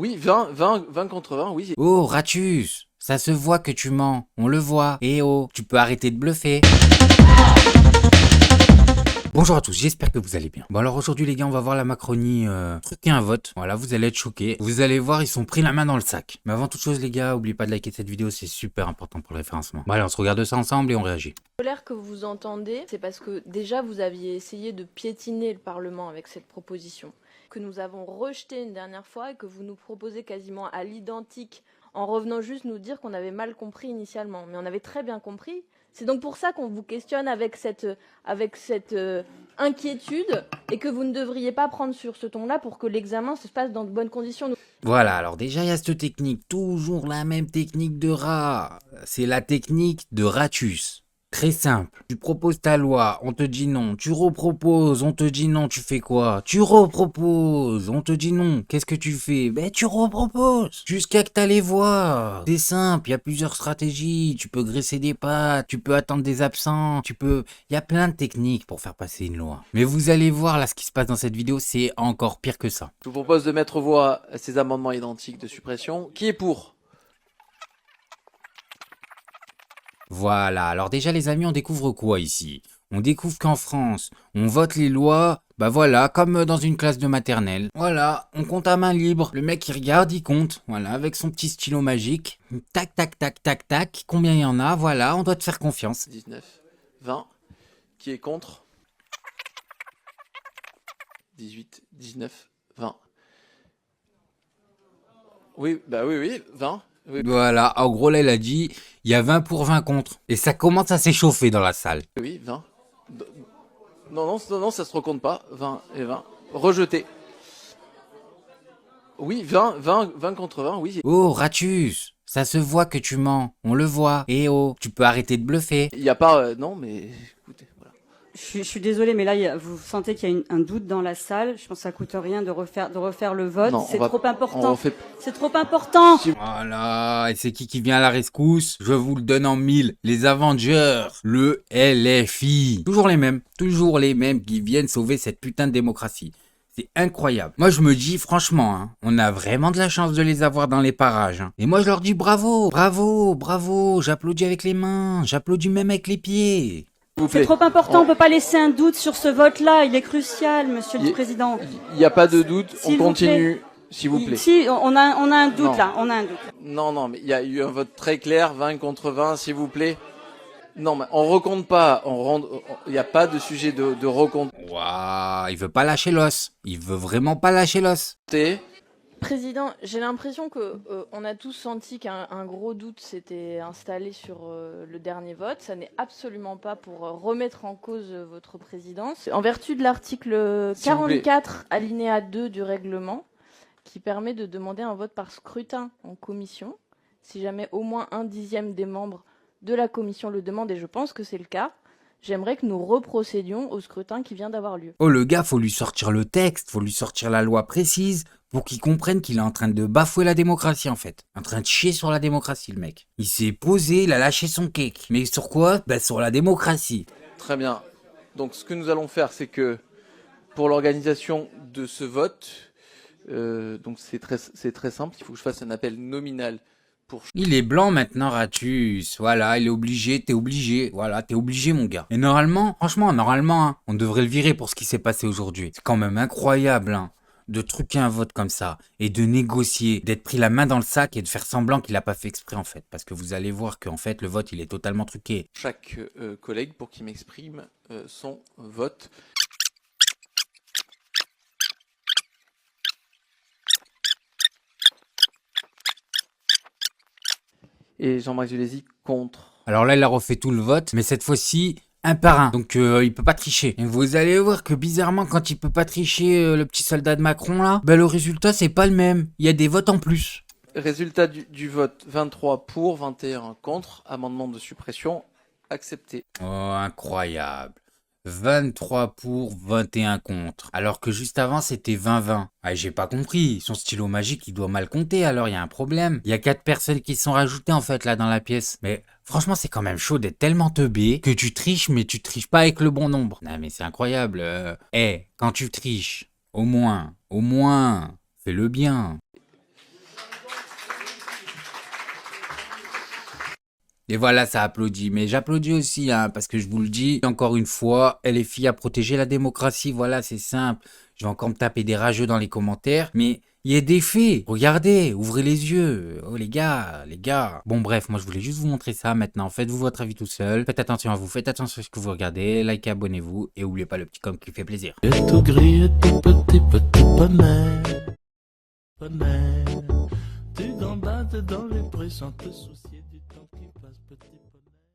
Oui, 20 contre 20, oui. Oh, Ratus, ça se voit que tu mens, on le voit. Eh oh, tu peux arrêter de bluffer. Bonjour à tous, j'espère que vous allez bien. Bon alors aujourd'hui les gars, on va voir la Macronie truquer un vote. Voilà, vous allez être choqués. Vous allez voir, ils sont pris la main dans le sac. Mais avant toute chose les gars, n'oubliez pas de liker cette vidéo, c'est super important pour le référencement. Bon allez, on se regarde ça ensemble et on réagit. La colère que vous entendez, c'est parce que déjà vous aviez essayé de piétiner le Parlement avec cette proposition, que nous avons rejetée une dernière fois et que vous nous proposez quasiment à l'identique en revenant juste nous dire qu'on avait mal compris initialement. Mais on avait très bien compris. C'est donc pour ça qu'on vous questionne avec cette inquiétude et que vous ne devriez pas prendre sur ce ton-là pour que l'examen se passe dans de bonnes conditions. Voilà, alors déjà il y a cette technique, toujours la même technique de rat. C'est la technique de Ratus. Très simple, tu proposes ta loi, on te dit non, tu reproposes, on te dit non, tu fais quoi? Tu reproposes, on te dit non, qu'est-ce que tu fais? Ben tu reproposes, jusqu'à que t'as les voix. C'est simple, il y a plusieurs stratégies, tu peux graisser des pattes, tu peux attendre des absents, il y a plein de techniques pour faire passer une loi. Mais vous allez voir là ce qui se passe dans cette vidéo, c'est encore pire que ça. Je vous propose de mettre aux voix ces amendements identiques de suppression. Qui est pour? Voilà, alors déjà les amis, on découvre quoi ici? On découvre qu'en France, on vote les lois, bah voilà, comme dans une classe de maternelle. Voilà, on compte à main libre. Le mec il regarde, il compte, voilà, avec son petit stylo magique. Tac, tac, tac, tac, tac, combien il y en a? Voilà, on doit te faire confiance. 19, 20. Qui est contre? 18, 19, 20. Oui, bah oui, 20. Oui, Voilà, en gros là il a dit, il y a 20 pour 20 contre. Et ça commence à s'échauffer dans la salle. oui, 20. Non, ça se recompte pas. 20 et 20. Rejeté. Oui, 20 contre 20, oui. Oh, Ratus, ça se voit que tu mens, on le voit. Eh oh, tu peux arrêter de bluffer. Il n'y a pas... non, mais écoutez, voilà. Je suis désolée, mais là, vous sentez qu'il y a un doute dans la salle. Je pense que ça coûte rien de refaire le vote. C'est trop important. C'est trop important. Voilà, et c'est qui vient à la rescousse? Je vous le donne en mille, les Avengers, le LFI. Toujours les mêmes qui viennent sauver cette putain de démocratie. C'est incroyable. Moi, je me dis, franchement, hein, on a vraiment de la chance de les avoir dans les parages. Hein. Et moi, je leur dis bravo, bravo, bravo. J'applaudis avec les mains, j'applaudis même avec les pieds. C'est trop important, on peut pas laisser un doute sur ce vote-là, il est crucial, monsieur le Président. Il n'y a pas de doute, on continue, s'il vous plaît. Si, on a un doute là, on a un doute. Non, mais il y a eu un vote très clair, 20 contre 20, s'il vous plaît. Non, mais on recompte pas, il n'y a pas de sujet de recompte. Waouh, il veut pas lâcher l'os, il veut vraiment pas lâcher l'os. Président, j'ai l'impression que on a tous senti qu'un gros doute s'était installé sur le dernier vote. Ça n'est absolument pas pour remettre en cause votre présidence. En vertu de l'article 44, alinéa 2 du règlement, qui permet de demander un vote par scrutin en commission, si jamais au moins 1/10 des membres de la commission le demande, et je pense que c'est le cas, j'aimerais que nous reprocédions au scrutin qui vient d'avoir lieu. Oh le gars, faut lui sortir le texte, faut lui sortir la loi précise, pour qu'il comprenne qu'il est en train de bafouer la démocratie en fait. En train de chier sur la démocratie le mec. Il s'est posé, il a lâché son cake. Mais sur quoi? Bah sur la démocratie. Très bien. Donc ce que nous allons faire, c'est que pour l'organisation de ce vote, donc c'est très simple, il faut que je fasse un appel nominal. Il est blanc maintenant, Ratus. Voilà, il est obligé, t'es obligé. Voilà, t'es obligé, mon gars. Et normalement, franchement, hein, on devrait le virer pour ce qui s'est passé aujourd'hui. C'est quand même incroyable, hein, de truquer un vote comme ça et de négocier, d'être pris la main dans le sac et de faire semblant qu'il n'a pas fait exprès, en fait. Parce que vous allez voir qu'en fait, le vote, il est totalement truqué. Chaque collègue pour qu'il m'exprime son vote. Et Jean-Marc Zulesi contre. Alors là, il a refait tout le vote, mais cette fois-ci, un par un. Donc il peut pas tricher. Et vous allez voir que bizarrement, quand il peut pas tricher, le petit soldat de Macron là, bah le résultat c'est pas le même. Il y a des votes en plus. Résultat du vote, 23 pour, 21 contre. Amendement de suppression accepté. Oh, incroyable. 23 pour, 21 contre. Alors que juste avant, c'était 20-20. Ah, j'ai pas compris. Son stylo magique, il doit mal compter, alors il y a un problème. Il y a 4 personnes qui se sont rajoutées, en fait, là, dans la pièce. Mais franchement, c'est quand même chaud d'être tellement teubé que tu triches, mais tu triches pas avec le bon nombre. Non, mais c'est incroyable. Quand tu triches, au moins, fais-le bien. Et voilà, ça applaudit. Mais j'applaudis aussi, hein, parce que je vous le dis, encore une fois, LFI a protégé la démocratie. Voilà, c'est simple. Je vais encore me taper des rageux dans les commentaires, mais il y a des faits. Regardez, ouvrez les yeux. Oh les gars. Bon bref, moi je voulais juste vous montrer ça maintenant. Faites-vous votre avis tout seul. Faites attention à vous, faites attention à ce que vous regardez. Likez, abonnez-vous et n'oubliez pas le petit com qui fait plaisir. Tout gris, tout petit bonheur. Tu gambades dans les prés sans te soucier.